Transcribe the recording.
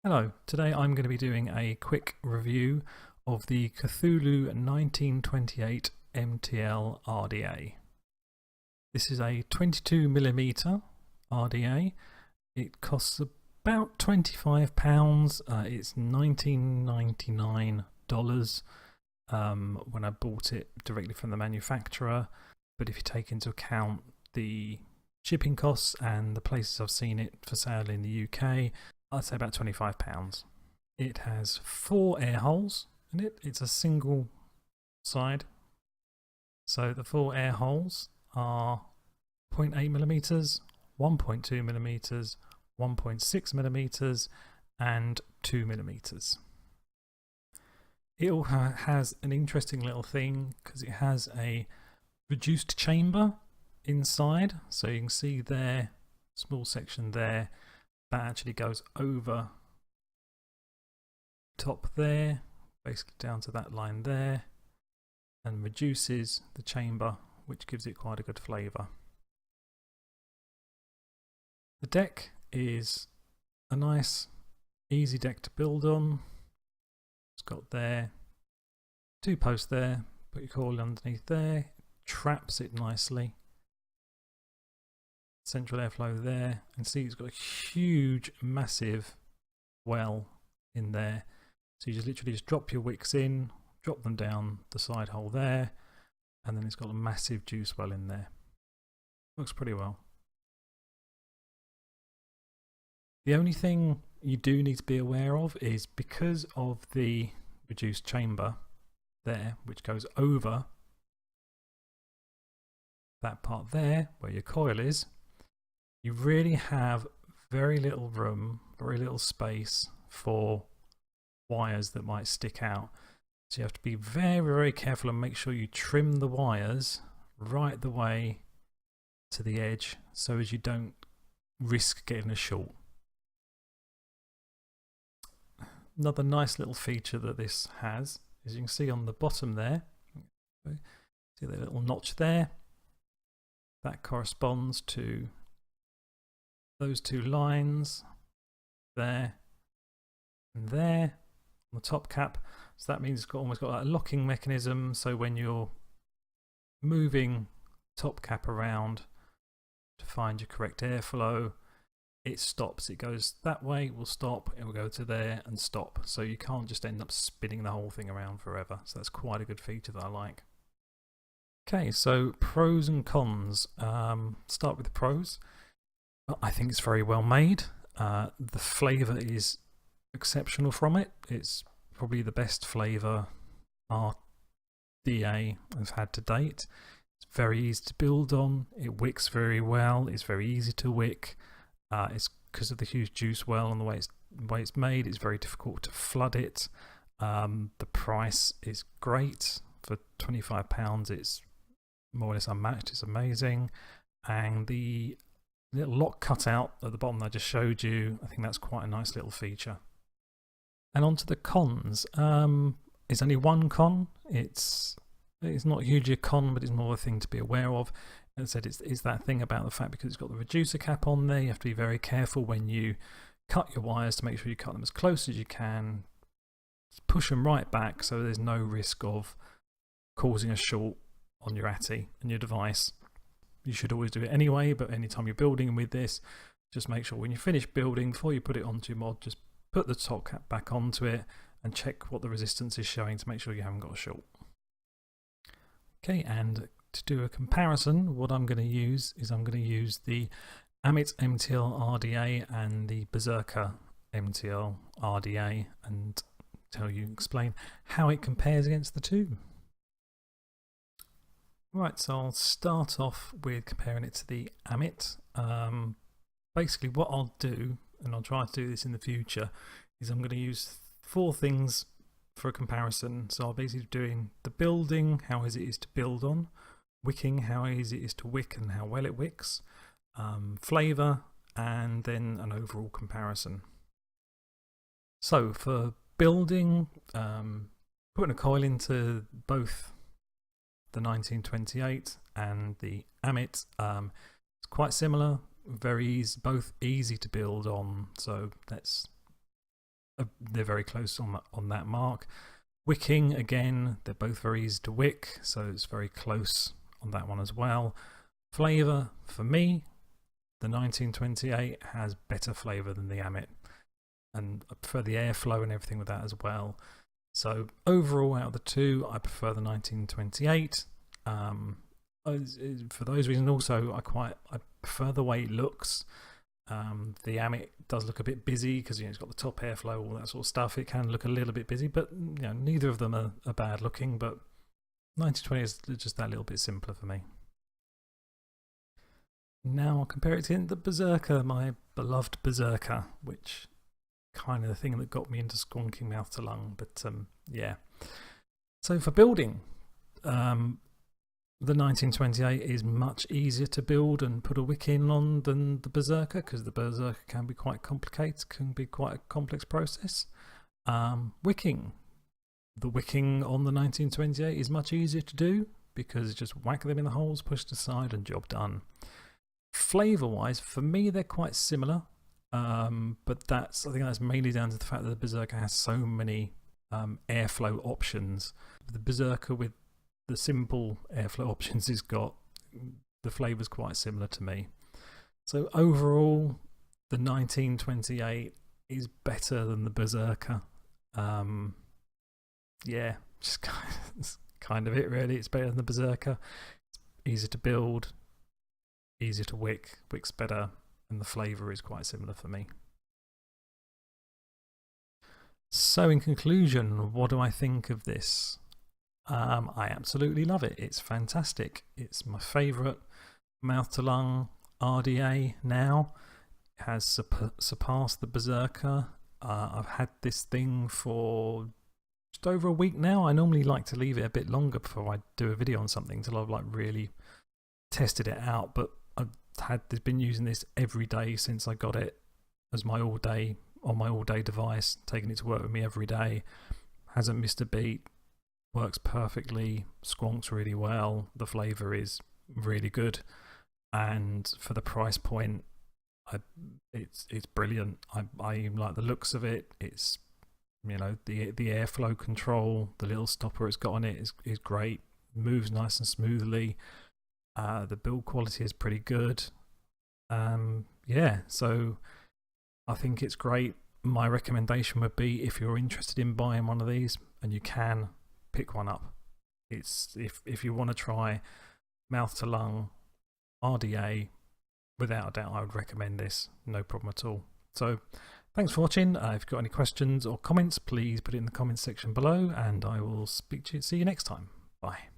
Hello, today I'm going to be doing a quick review of the Cthulhu 1928 MTL RDA. This is a 22mm RDA. It costs about £25. It's $19.99 when I bought it directly from the manufacturer, but if you take into account the shipping costs and the places I've seen it for sale in the UK, I'd say about £25. It has 4 air holes in it. It's a single side. So the 4 air holes are 0.8mm, 1.2mm, 1.6mm and 2mm. It all has an interesting little thing because it has a reduced chamber inside. So you can see there, small section there, that actually goes over top there, basically down to that line there, and reduces the chamber, which gives it quite a good flavour. The deck is a nice easy deck to build on. It's got there 2 posts there, put your coil underneath there, traps it nicely. Central airflow there, and see it's got a huge massive well in there, so you just literally drop your wicks in, drop them down the side hole there, and then it's got a massive juice well in there. Works pretty well. The only thing you do need to be aware of is because of the reduced chamber there, which goes over that part there where your coil is, you really have very little room, very little space for wires that might stick out. So you have to be very, very careful and make sure you trim the wires right the way to the edge so as you don't risk getting a short. Another nice little feature that this has is you can see on the bottom there, see the little notch there, that corresponds to those 2 lines there and there on the top cap. So that means it's almost got a locking mechanism, so when you're moving top cap around to find your correct airflow, it stops. It goes that way, it will stop, it will go to there and stop, so you can't just end up spinning the whole thing around forever. So that's quite a good feature that I like. Okay, so pros and cons. Start with the pros. I think it's very well made. The flavour is exceptional from it. It's probably the best flavour RDA I've had to date. It's very easy to build on. It wicks very well. It's very easy to wick. It's because of the huge juice well and the way it's made. It's very difficult to flood it. The price is great. For £25, it's more or less unmatched. It's amazing, and the little lock cutout at the bottom that I just showed you, I think that's quite a nice little feature. And on to the cons. It's only one con. It's not hugely a con, but it's more a thing to be aware of. As I said, it's that thing about the fact because it's got the reducer cap on there, you have to be very careful when you cut your wires to make sure you cut them as close as you can, push them right back so there's no risk of causing a short on your ATI and your device. You should always do it anyway, but anytime you're building with this, just make sure when you finish building, before you put it onto your mod, just put the top cap back onto it and check what the resistance is showing to make sure you haven't got a short. Okay, and to do a comparison, what I'm going to use is I'm going to use the Amit MTL RDA and the Berserker MTL RDA and explain how it compares against the two. Right, so I'll start off with comparing it to the Amit. Basically what I'll do, and I'll try to do this in the future, is I'm going to use 4 things for a comparison. So I'll basically be doing the building, how easy it is to build on, wicking, how easy it is to wick and how well it wicks, flavour, and then an overall comparison. So for building, putting a coil into both the 1928 and the Amit, it's quite similar, very easy, both easy to build on. So let's they're very close on that mark. Wicking, again, they're both very easy to wick, so it's very close on that one as well. Flavour, for me, the 1928 has better flavour than the Amit, and I prefer the airflow and everything with that as well. So overall, out of the two, I prefer the 1928. For those reasons, also I prefer the way it looks. The Amit does look a bit busy because it's got the top airflow, all that sort of stuff. It can look a little bit busy, but neither of them are bad looking. But 1920 is just that little bit simpler for me. Now I'll compare it to the Berserker, my beloved Berserker, which kind of the thing that got me into squonking mouth to lung. But yeah. So for building, the 1928 is much easier to build and put a wick in on than the Berserker, because the Berserker can be quite complicated, can be quite a complex process. Wicking. The wicking on the 1928 is much easier to do because just whack them in the holes, push to the side, and job done. Flavour wise, for me, they're quite similar, but I think that's mainly down to the fact that the Berserker has so many airflow options. The Berserker with the simple airflow options he's got, the flavour's quite similar to me. So overall, the 1928 is better than the Berserker. Yeah, just kind of it really. It's better than the Berserker. It's easier to build, easier to wick, wicks better, and the flavour is quite similar for me. So in conclusion, what do I think of this? I absolutely love it. It's fantastic. It's my favourite mouth to lung RDA now. It has surpassed the Berserker. I've had this thing for just over a week now. I normally like to leave it a bit longer before I do a video on something till I've really tested it out, but I've been using this every day since I got it as my all-day device, taking it to work with me every day. Hasn't missed a beat. Works perfectly, squonks really well, the flavour is really good, and for the price point, it's brilliant. I like the looks of it. It's the airflow control, the little stopper it's got on it is great, moves nice and smoothly. The build quality is pretty good. Yeah, so I think it's great. My recommendation would be, if you're interested in buying one of these, and you can, pick one up. It's if you want to try mouth to lung RDA, without a doubt I would recommend this, no problem at all. So thanks for watching. If you've got any questions or comments, please put it in the comments section below, and I will see you next time. Bye.